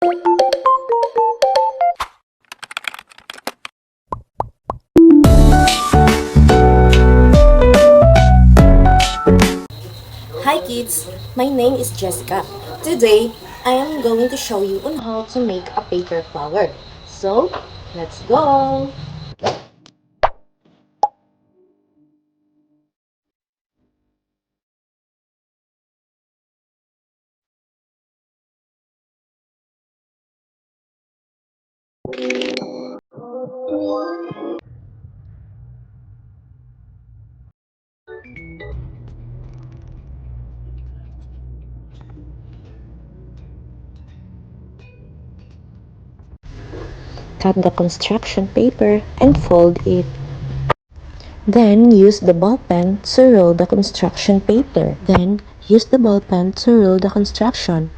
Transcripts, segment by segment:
Hi kids, my name is Jessica. Today, I am going to show you on how to make a paper flower. So, let's go! Cut the construction paper and fold it. Then use the ball pen to roll the construction paper. Then use the ball pen to roll the construction.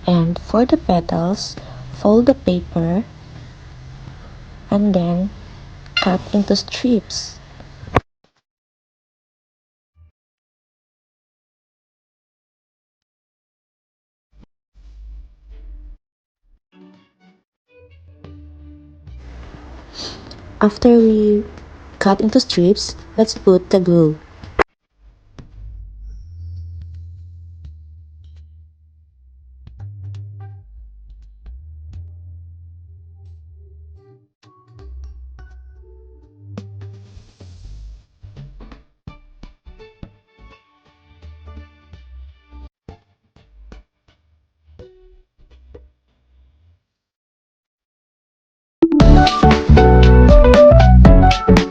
And for the petals, fold the paper and then cut into strips. After we cut into strips, let's put the glue.